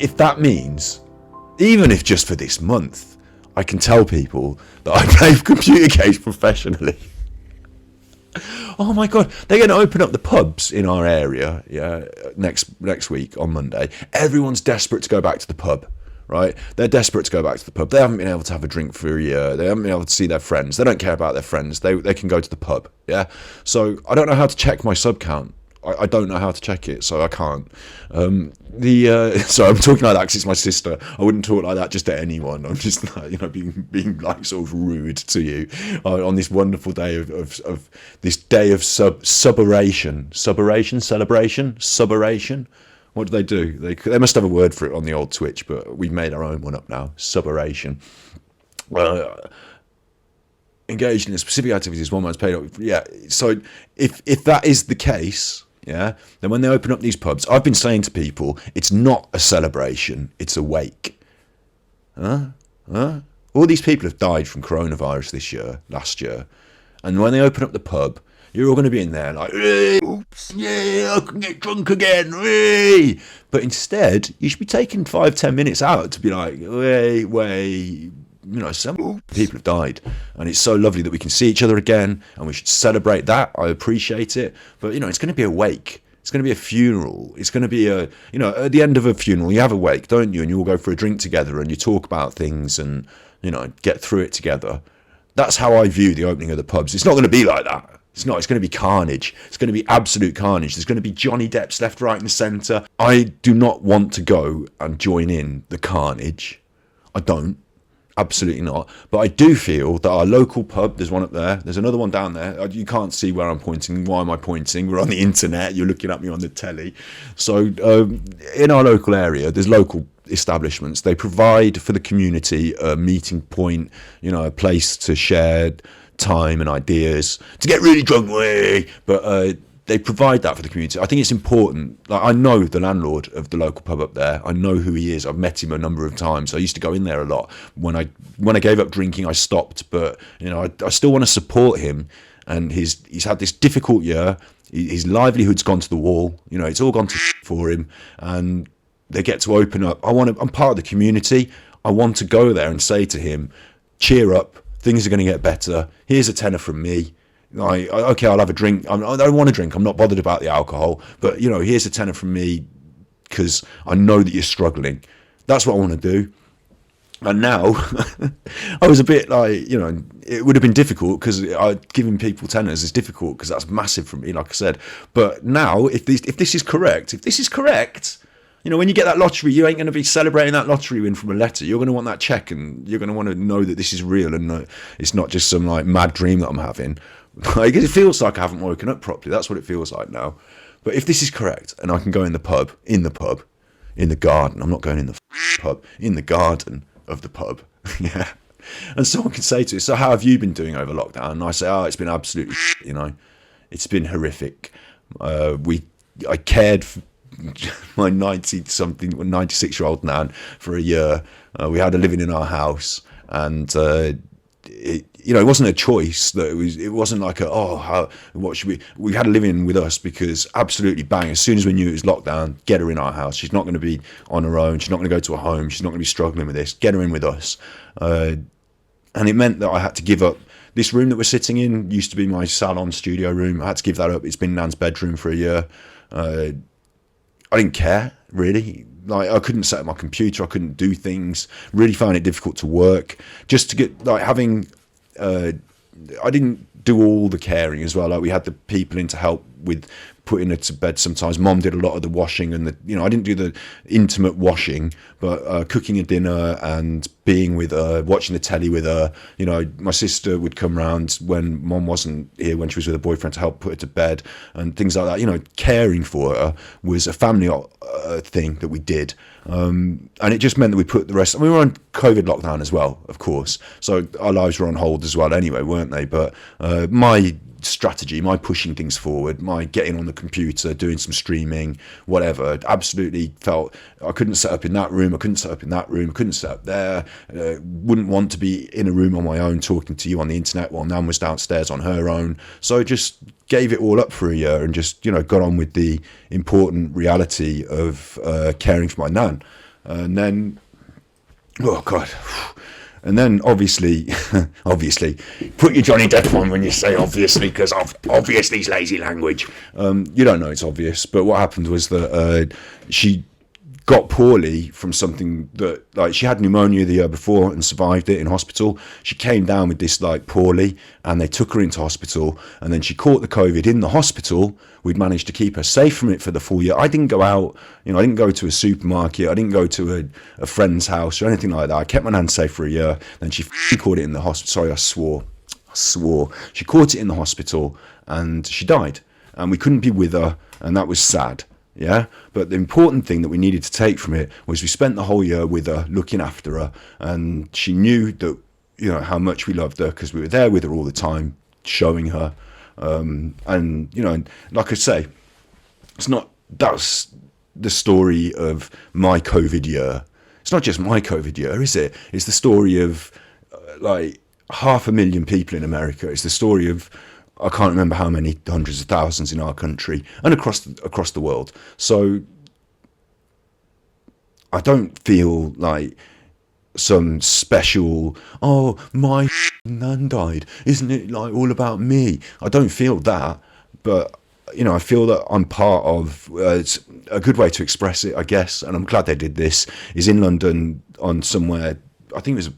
if that means, even if just for this month, I can tell people that I play computer games professionally. Oh my God, they're going to open up the pubs in our area, next week on Monday. Everyone's desperate to go back to the pub, right? They're desperate to go back to the pub. They haven't been able to have a drink for a year. They haven't been able to see their friends. They don't care about their friends. They can go to the pub, yeah? So I don't know how to check my sub count. I don't know how to check it, so I can't. So I'm talking like that because it's my sister. I wouldn't talk like that just to anyone. I'm just like, being like sort of rude to you on this wonderful day of this day of celebration. What do? They must have a word for it on the old Twitch, but we've made our own one up now. Suberation. Engaged in a specific activity is one man's paid up. Yeah. So if that is the case, yeah, then when they open up these pubs, I've been saying to people, it's not a celebration, it's a wake. All these people have died from coronavirus last year. And when they open up the pub, you're all going to be in there like, oops, yeah, I can get drunk again. Hey. But instead, you should be taking 5-10 minutes out to be like, wait. Some people have died, and it's so lovely that we can see each other again, and we should celebrate that. I appreciate it, but it's going to be a wake. It's going to be a funeral. It's going to be at the end of a funeral, you have a wake, don't you? And you all go for a drink together, and you talk about things, and get through it together. That's how I view the opening of the pubs. It's not going to be like that. It's not. It's going to be carnage. It's going to be absolute carnage. There's going to be Johnny Depp's left, right, and centre. I do not want to go and join in the carnage. I don't. Absolutely not. But I do feel that our local pub, there's one up there, there's another one down there. You can't see where I'm pointing. Why am I pointing? We're on the internet. You're looking at me on the telly. So in our local area, there's local establishments. They provide for the community a meeting point, a place to share time and ideas, to get really drunk, but they provide that for the community. I think it's important. Like, I know the landlord of the local pub up there. I know who he is. I've met him a number of times. I used to go in there a lot. When I gave up drinking, I stopped. But I still want to support him. And he's had this difficult year. His livelihood's gone to the wall. It's all gone to for him. And they get to open up. I'm part of the community. I want to go there and say to him, cheer up. Things are going to get better. Here's a tenner from me. Okay, I'll have a drink. I don't want to drink. I'm not bothered about the alcohol. But, here's a tenner from me because I know that you're struggling. That's what I want to do. And now, I was a bit like, it would have been difficult because giving people tenors is difficult because that's massive for me, like I said. But now, if this is correct, when you get that lottery, you ain't going to be celebrating that lottery win from a letter. You're going to want that check, and you're going to want to know that this is real and it's not just some like mad dream that I'm having. Like, it feels like I haven't woken up properly. That's what it feels like now. But if this is correct, and I can go in the garden. I'm not going in the pub, in the garden of the pub. Yeah. And someone can say to me, so how have you been doing over lockdown? And I say, it's been absolutely, it's been horrific. I cared for my 96-year-old nan for a year. We had her living in our house, and it wasn't a choice. That it wasn't like what should we had her living with us because absolutely bang, as soon as we knew it was lockdown, get her in our house. She's not going to be on her own. She's not going to go to a home. She's not going to be struggling with this. Get her in with us. And it meant that I had to give up this room that we're sitting in. Used to be my salon studio room. I had to give that up. It's been Nan's bedroom for a year. I didn't care, really. Like, I couldn't set up my computer. I couldn't do things. Really found it difficult to work. Just to get, like, having... I didn't do all the caring as well. Like, we had the people in to help with putting her to bed sometimes. Mom did a lot of the washing and I didn't do the intimate washing, but cooking a dinner and being with her, watching the telly with her. My sister would come round when Mom wasn't here, when she was with her boyfriend, to help put her to bed and things like that. Caring for her was a family thing that we did. And it just meant that we put the rest... we were on COVID lockdown as well, of course. So our lives were on hold as well anyway, weren't they? But my strategy, my pushing things forward, my getting on the computer, doing some streaming, whatever, absolutely felt I couldn't set up in that room, I couldn't set up in that room, I couldn't set up there, wouldn't want to be in a room on my own talking to you on the internet while Nan was downstairs on her own. So I just gave it all up for a year and just got on with the important reality of caring for my Nan. And then, oh God. And then obviously, put your Johnny Depp on when you say obviously, because obviously is lazy language. You don't know it's obvious, but what happened was that she got poorly from something that, like, she had pneumonia the year before and survived it in hospital. She came down with this, like, poorly, and they took her into hospital, and then she caught the COVID in the hospital. We'd managed to keep her safe from it for the full year. I didn't go out, I didn't go to a supermarket, I didn't go to a friend's house or anything like that. I kept my nan safe for a year. Then she caught it in the hospital. Sorry, I swore. She caught it in the hospital and she died, and we couldn't be with her, and that was sad. Yeah, but the important thing that we needed to take from it was we spent the whole year with her, looking after her, and she knew that, how much we loved her because we were there with her all the time, showing her. And like I say, that's the story of my COVID year. It's not just my COVID year, is it? It's the story of like 500,000 people in America. It's the story of, I can't remember how many hundreds of thousands in our country and across the world. So I don't feel like some special, oh, my nan died, isn't it like all about me? I don't feel that, but I feel that I'm part of, it's a good way to express it, I guess, and I'm glad they did this, is in London on somewhere, I think it was a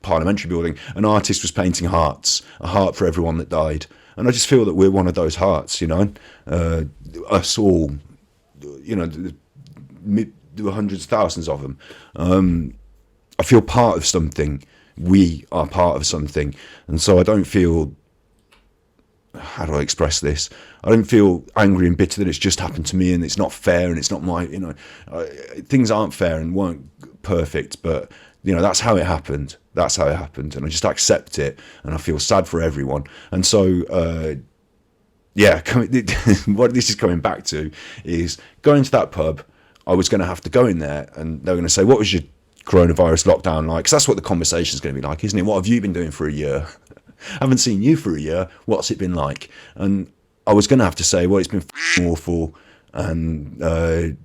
parliamentary building, an artist was painting hearts, a heart for everyone that died. And I just feel that we're one of those hearts, us all, there were hundreds of thousands of them. I feel part of something. We are part of something. And so I don't feel, how do I express this? I don't feel angry and bitter that it's just happened to me and it's not fair and it's not my, things aren't fair and weren't perfect, but that's how it happened. That's how it happened. And I just accept it. And I feel sad for everyone. And so, what this is coming back to is going to that pub. I was going to have to go in there and they were going to say, what was your coronavirus lockdown like? Because that's what the conversation is going to be like, isn't it? What have you been doing for a year? I haven't seen you for a year. What's it been like? And I was going to have to say, well, it's been awful and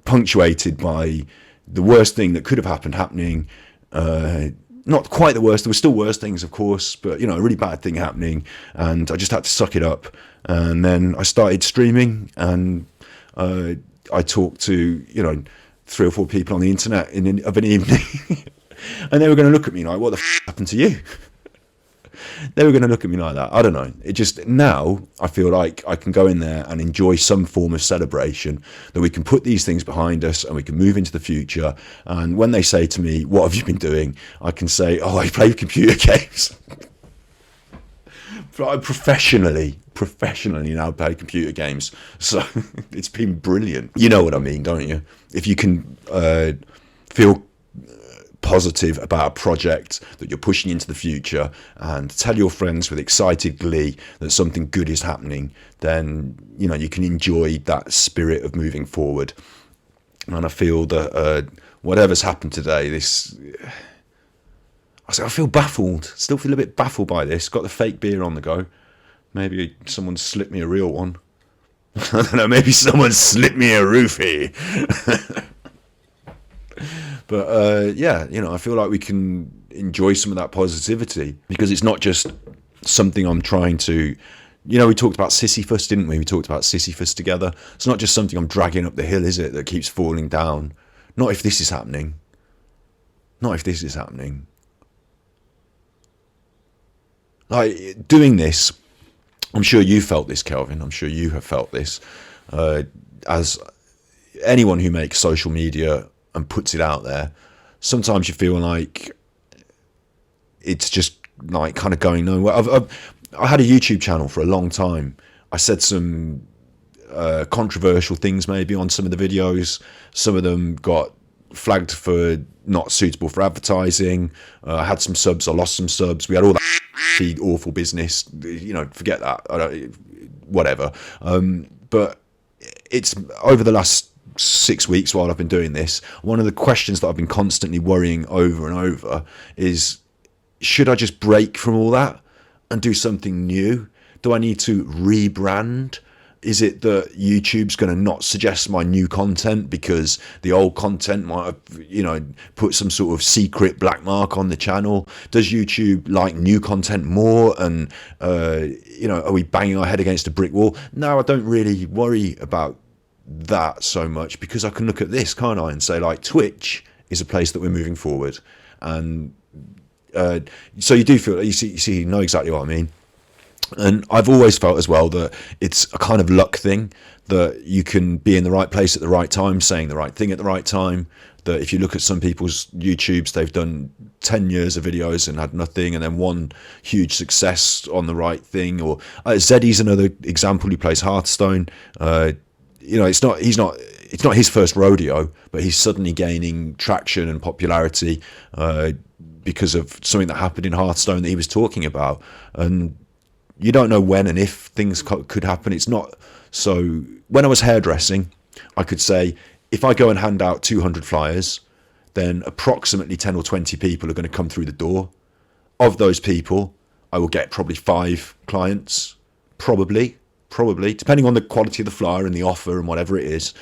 punctuated by the worst thing that could have happened happening. Not quite the worst. There were still worse things, of course, but a really bad thing happening, and I just had to suck it up. And then I started streaming, and I talked to 3 or 4 people on the internet of an evening, and they were going to look at me like, "What the happened to you?" They were going to look at me like that. I don't know. It just, now I feel like I can go in there and enjoy some form of celebration, that we can put these things behind us and we can move into the future. And when they say to me, what have you been doing? I can say, oh, I play computer games. But I professionally now play computer games. So it's been brilliant. You know what I mean, don't you? If you can feel positive about a project that you're pushing into the future and tell your friends with excited glee that something good is happening, then you can enjoy that spirit of moving forward. And I feel that whatever's happened today, I feel baffled, still feel a bit baffled by this. Got the fake beer on the go. Maybe someone slipped me a real one. I don't know, maybe someone slipped me a roofie. But I feel like we can enjoy some of that positivity, because it's not just something I'm trying to, we talked about Sisyphus, didn't we? We talked about Sisyphus together. It's not just something I'm dragging up the hill, is it, that keeps falling down? Not if this is happening. Like, doing this, I'm sure you felt this, Kelvin. I'm sure you have felt this. As anyone who makes social media and puts it out there, sometimes you feel like it's just like kind of going nowhere. I had a YouTube channel for a long time. I said some controversial things maybe on some of the videos. Some of them got flagged for not suitable for advertising. I had some subs, I lost some subs. We had all that awful business. Forget that. Whatever. But it's over the last 6 weeks while I've been doing this, one of the questions that I've been constantly worrying over and over is, should I just break from all that and do something new? Do I need to rebrand Is it that YouTube's going to not suggest my new content because the old content might have, put some sort of secret black mark on the channel? Does YouTube like new content more? And, are we banging our head against a brick wall? No, I don't really worry about that so much, because I can look at this, can't I, and say, like, Twitch is a place that we're moving forward. And so you do feel, you know exactly what I mean. And I've always felt as well that it's a kind of luck thing, that you can be in the right place at the right time, saying the right thing at the right time. That if you look at some people's YouTubes, they've done 10 years of videos and had nothing, and then one huge success on the right thing. Or Zeddy's another example who plays Hearthstone. It's not his first rodeo, but he's suddenly gaining traction and popularity because of something that happened in Hearthstone that he was talking about. And you don't know when and if things could happen. It's not so. When I was hairdressing, I could say, if I go and hand out 200 flyers, then approximately 10 or 20 people are going to come through the door. Of those people, I will get probably 5 clients, probably, depending on the quality of the flyer and the offer and whatever it is.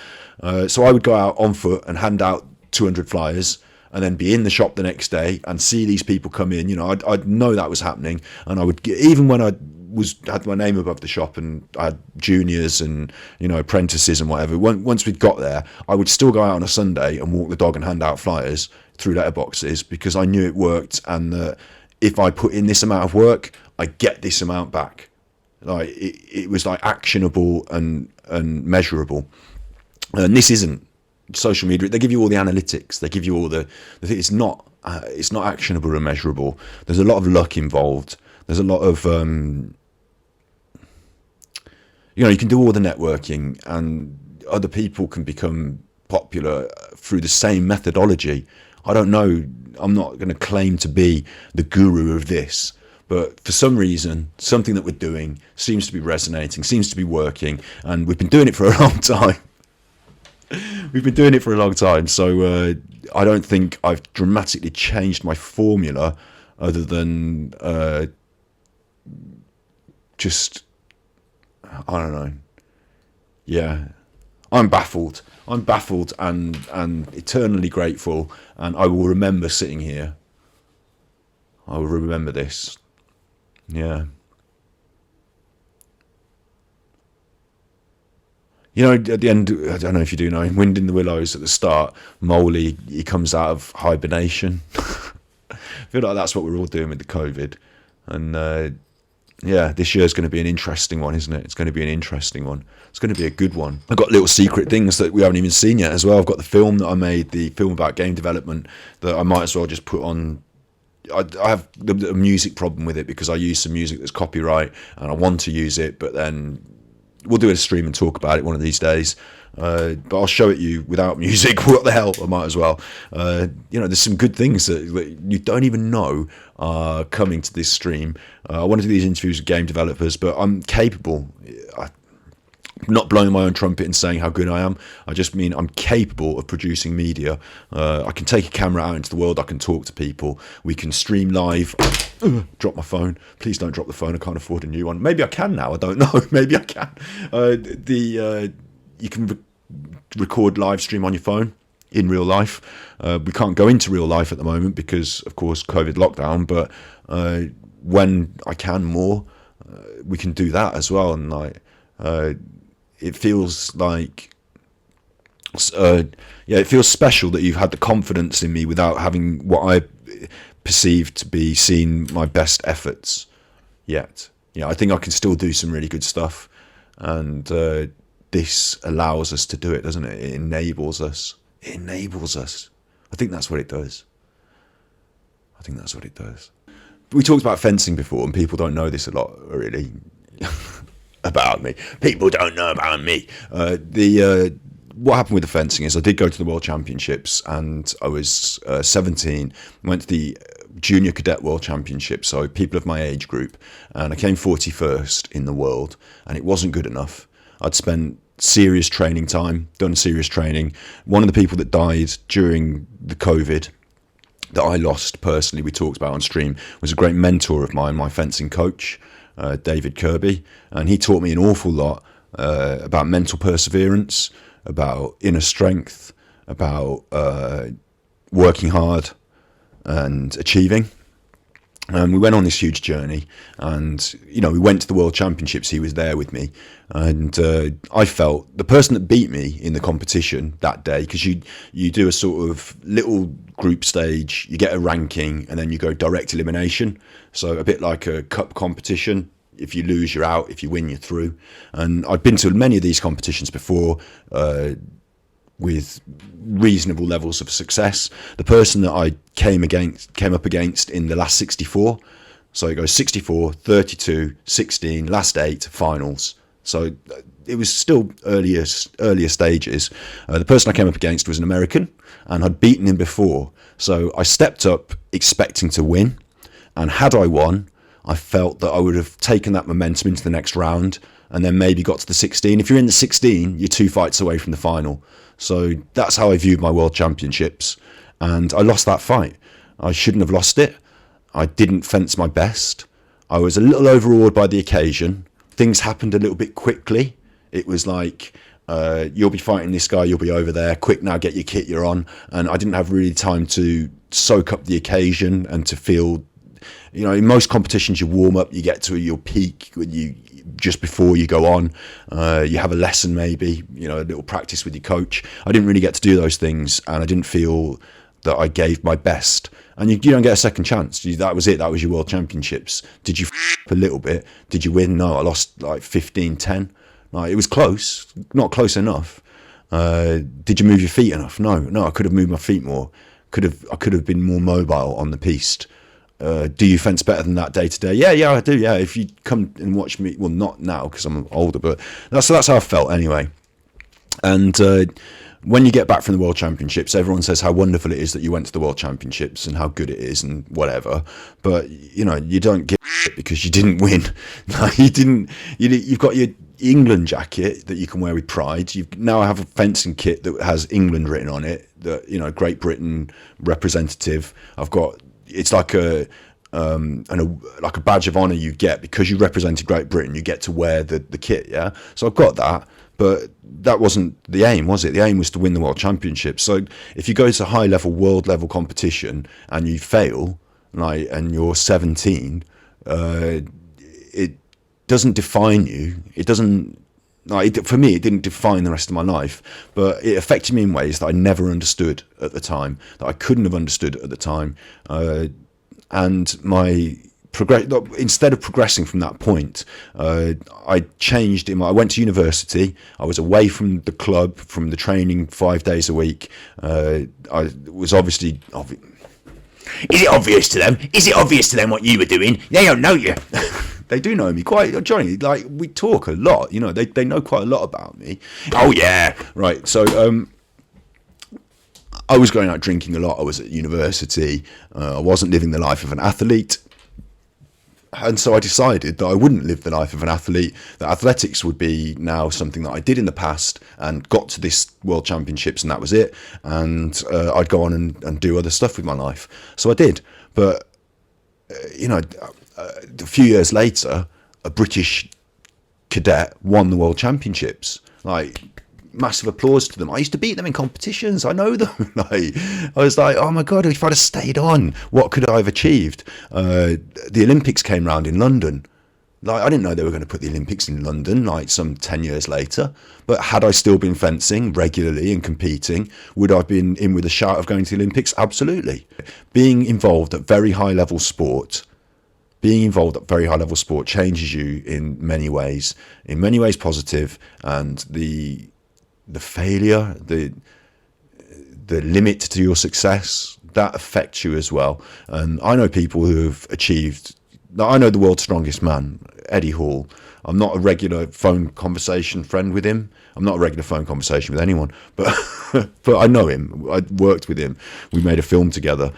So I would go out on foot and hand out 200 flyers, and then be in the shop the next day and see these people come in. I'd know that was happening, and I would, even when I had my name above the shop and I had juniors and apprentices and whatever, once we'd got there, I would still go out on a Sunday and walk the dog and hand out flyers through letterboxes, because I knew it worked, and that if I put in this amount of work, I get this amount back. Like it was like actionable and measurable. And this isn't social media. They give you all the analytics, they give you all the thing. It's not actionable and measurable. There's a lot of luck involved. There's a lot of you can do all the networking, and other people can become popular through the same methodology. I don't know, I'm not going to claim to be the guru of this, but for some reason, something that we're doing seems to be resonating, seems to be working, and we've been doing it for a long time. So I don't think I've dramatically changed my formula, other than just, I don't know. Yeah, I'm baffled and eternally grateful, and I will remember sitting here. I will remember this. Yeah. At the end, I don't know if you do know, Wind in the Willows at the start, Moley, he comes out of hibernation. I feel like that's what we're all doing with the COVID. And this year's going to be an interesting one, isn't it? It's going to be an interesting one. It's going to be a good one. I've got little secret things that we haven't even seen yet as well. I've got the film that I made, the film about game development, that I might as well just put on. I have a music problem with it, because I use some music that's copyright and I want to use it, but then we'll do a stream and talk about it one of these days. But I'll show it you without music. What the hell? I might as well. There's some good things that you don't even know are coming to this stream. I want to do these interviews with game developers, but I'm capable. I'm not blowing my own trumpet and saying how good I am. I just mean I'm capable of producing media. I can take a camera out into the world. I can talk to people. We can stream live. Drop my phone. Please don't drop the phone. I can't afford a new one. Maybe I can now. I don't know. Maybe I can. You can record live stream on your phone in real life. We can't go into real life at the moment because, of course, COVID lockdown. But when I can more, we can do that as well. And it feels like, it feels special that you've had the confidence in me without having what I perceive to be seen my best efforts yet. I think I can still do some really good stuff, and this allows us to do it, doesn't it? It enables us. I think that's what it does. We talked about fencing before, and people don't know this a lot, really. About me. People don't know about me. What happened with the fencing is I did go to the World Championships, and I was 17, went to the Junior Cadet World Championships, so people of my age group, and I came 41st in the world, and it wasn't good enough. I'd spent serious training time, done serious training. One of the people that died during the COVID that I lost personally, we talked about on stream, was a great mentor of mine, my fencing coach, David Kirby, and he taught me an awful lot about mental perseverance, about inner strength, about working hard and achieving. And we went on this huge journey, and we went to the World Championships. He was there with me, and I felt the person that beat me in the competition that day, because you do a sort of little group stage, you get a ranking, and then you go direct elimination. So a bit like a cup competition. If you lose, you're out. If you win, you're through. And I'd been to many of these competitions before, with reasonable levels of success. The person that I came up against in the last 64, so it goes 64, 32, 16, last 8, finals. So it was still earlier stages. The person I came up against was an American, and I'd beaten him before. So I stepped up expecting to win, and had I won, I felt that I would have taken that momentum into the next round, and then maybe got to the 16. If you're in the 16, you're 2 fights away from the final. So that's how I viewed my World Championships, and I lost that fight. I shouldn't have lost it. I didn't fence my best. I was a little overawed by the occasion. Things happened a little bit quickly. It was like, you'll be fighting this guy, you'll be over there, quick now, get your kit, you're on. And I didn't have really time to soak up the occasion and to feel, in most competitions you warm up, you get to your peak when just before you go on, you have a lesson maybe, a little practice with your coach. I didn't really get to do those things, and I didn't feel that I gave my best. And you don't get a second chance. That was it. That was your World Championships. Did you up a little bit? Did you win? No, I lost like 15-10. Like, it was close, not close enough. Did you move your feet enough? No, I could have moved my feet more. I could have been more mobile on the piste. Do you fence better than that day to day? Yeah, I do. Yeah, if you come and watch me, well, not now because I'm older, but that's how I felt anyway. And when you get back from the World Championships, everyone says how wonderful it is that you went to the World Championships and how good it is and whatever. But you don't give a shit because you didn't win. You didn't. You've got your England jacket that you can wear with pride. Now I have a fencing kit that has England written on it. That Great Britain representative. I've got. It's like a badge of honour you get because you represented Great Britain. You get to wear the kit, yeah. So I've got that, but that wasn't the aim, was it? The aim was to win the World Championship. So if you go to high level, world level competition and you fail, and you're 17, it doesn't define you. It doesn't. For me, it didn't define the rest of my life, but it affected me in ways that I never understood at the time, that I couldn't have understood at the time. And instead of progressing from that point, I changed. I went to university. I was away from the club, from the training 5 days a week. I was obviously. Is it obvious to them? Is it obvious to them what you were doing? They don't know you. They do know me quite, Johnny. Like, we talk a lot. They know quite a lot about me. Oh yeah, right. So I was going out drinking a lot. I was at university. I wasn't living the life of an athlete, and so I decided that I wouldn't live the life of an athlete. That athletics would be now something that I did in the past and got to this World Championships, and that was it. And I'd go on and do other stuff with my life. So I did, but a few years later, a British cadet won the World Championships. Like, massive applause to them. I used to beat them in competitions. I know them. I was like, oh my God, if I'd have stayed on, what could I have achieved? The Olympics came round in London. Like, I didn't know they were going to put the Olympics in London, like some 10 years later. But had I still been fencing regularly and competing, would I have been in with a shout of going to the Olympics? Absolutely. Being involved at very high level sport changes you in many ways positive, and the failure, the limit to your success, that affects you as well. And I know people who have achieved. I know the world's strongest man, Eddie Hall. I'm not a regular phone conversation friend with him. I'm not a regular phone conversation with anyone, but but I know him. I worked with him. We made a film together.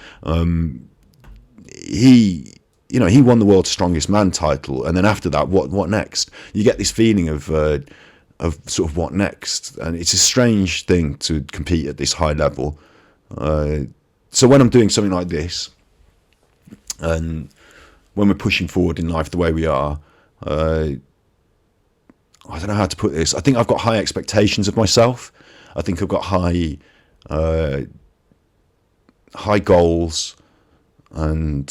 He won the world's strongest man title, and then after that, what next? You get this feeling of sort of what next, and it's a strange thing to compete at this high level. So when I'm doing something like this, and when we're pushing forward in life the way we are, I don't know how to put this. I think I've got high expectations of myself. I think I've got high goals, and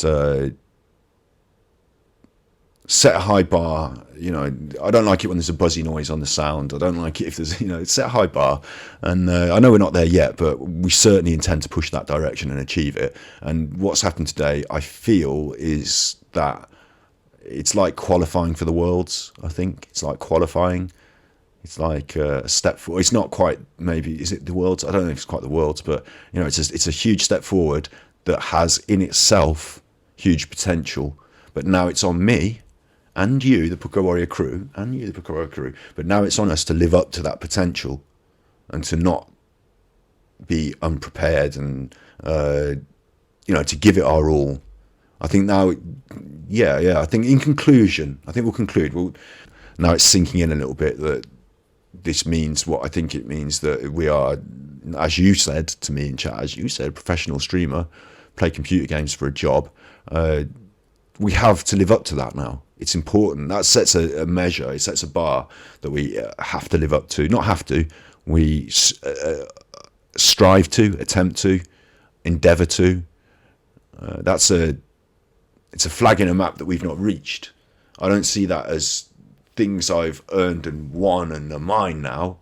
set a high bar. I don't like it when there's a buzzy noise on the sound. I don't like it if there's, set a high bar. And I know we're not there yet, but we certainly intend to push that direction and achieve it. And what's happened today, I feel, is that it's like qualifying for the Worlds. I think it's like qualifying. It's like a step forward. It's not quite, maybe, is it the Worlds? I don't know if it's quite the Worlds, but it's a huge step forward that has in itself huge potential. But now it's on me and you, the Pucko Warrior crew, but now it's on us to live up to that potential and to not be unprepared and, to give it our all. I think now, I think in conclusion, we'll conclude. Now it's sinking in a little bit that this means what I think it means, that we are, as you said to me in chat, professional streamer, play computer games for a job. We have to live up to that now. It's important. That sets a measure. It sets a bar that we have to live up to. Not have to. We strive to, attempt to, endeavour to. It's a flag in a map that we've not reached. I don't see that as things I've earned and won and are mine now.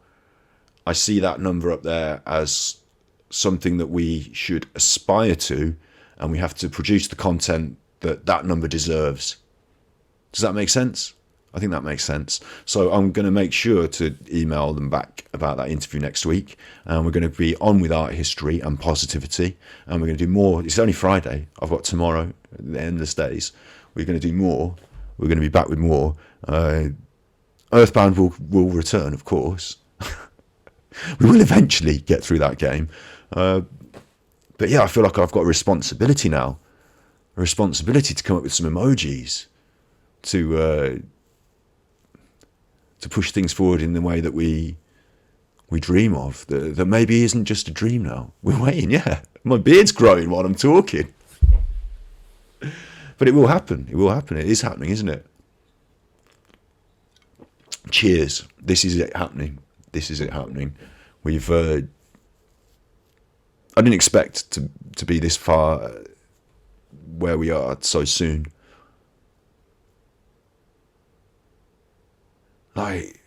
I see that number up there as something that we should aspire to, and we have to produce the content that number deserves. Does that make sense? I think that makes sense. So I'm going to make sure to email them back about that interview next week, and we're going to be on with art history and positivity, and we're going to do more. It's only Friday. I've got tomorrow, the endless days. We're going to do more. We're going to be back with more. Earthbound will return, of course. We will eventually get through that game. But yeah, I feel like I've got a responsibility now. A responsibility to come up with some emojis to push things forward in the way that we dream of. That maybe isn't just a dream now. We're waiting, yeah. My beard's growing while I'm talking. But it will happen. It will happen. It is happening, isn't it? Cheers. This is it happening. This is it happening. We've I didn't expect to be this far where we are so soon. Like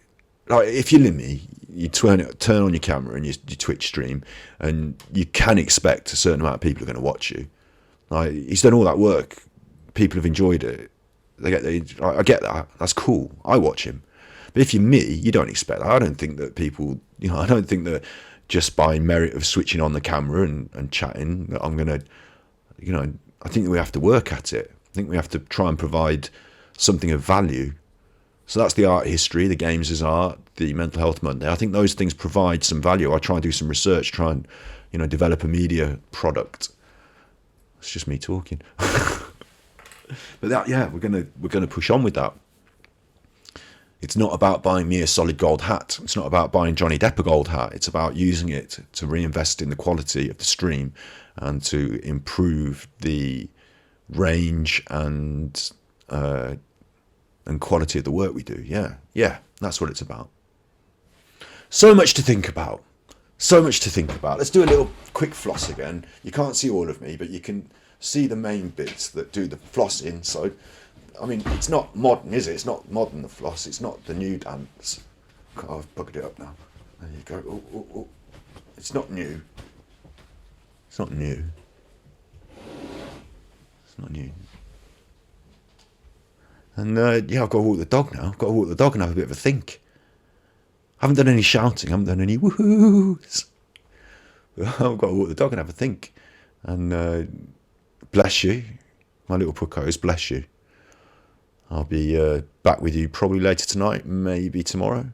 if you're Limmy, you turn on your camera and you Twitch stream, and you can expect a certain amount of people are going to watch you. Like, he's done all that work. People have enjoyed it. I get that. That's cool. I watch him. But if you're me, you don't expect that. I don't think that people, I don't think that just by merit of switching on the camera and chatting, that I'm going to, I think that we have to work at it. I think we have to try and provide something of value. So that's the art history, the games as art, the mental health Monday. I think those things provide some value. I try and do some research, try and, develop a media product. It's just me talking. But that, yeah, we're gonna push on with that. It's not about buying me a solid gold hat. It's not about buying Johnny Depp a gold hat. It's about using it to reinvest in the quality of the stream and to improve the range and quality of the work we do. Yeah, that's what it's about. So much to think about. Let's do a little quick floss again. You can't see all of me, but you can see the main bits that do the flossing. So, I mean, it's not modern, is it? It's not modern, the floss. It's not the new dance. Oh, I've bugged it up now. There you go. Oh. It's not new. It's not new. And I've got to walk the dog now. I've got to walk the dog and have a bit of a think. I haven't done any shouting. I haven't done any woohoos. I've got to walk the dog and have a think. And bless you, my little puckos, bless you. I'll be back with you probably later tonight, maybe tomorrow.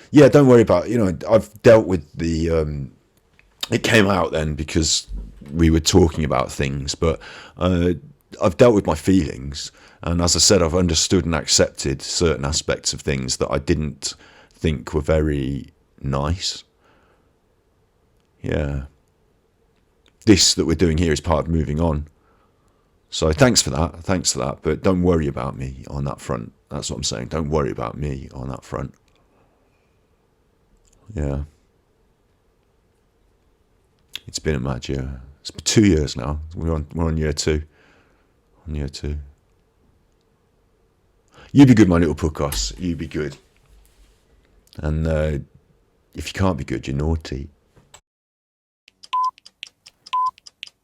Yeah, don't worry about it. I've dealt with the... it came out then because we were talking about things, but I've dealt with my feelings. And as I said, I've understood and accepted certain aspects of things that I didn't think were very nice. Yeah. This that we're doing here is part of moving on. So thanks for that. But don't worry about me on that front. That's what I'm saying. Don't worry about me on that front. Yeah. It's been a mad year. It's been 2 years now. We're on year 2. On year 2. You be good, my little pucos. You be good. And if you can't be good, you're naughty.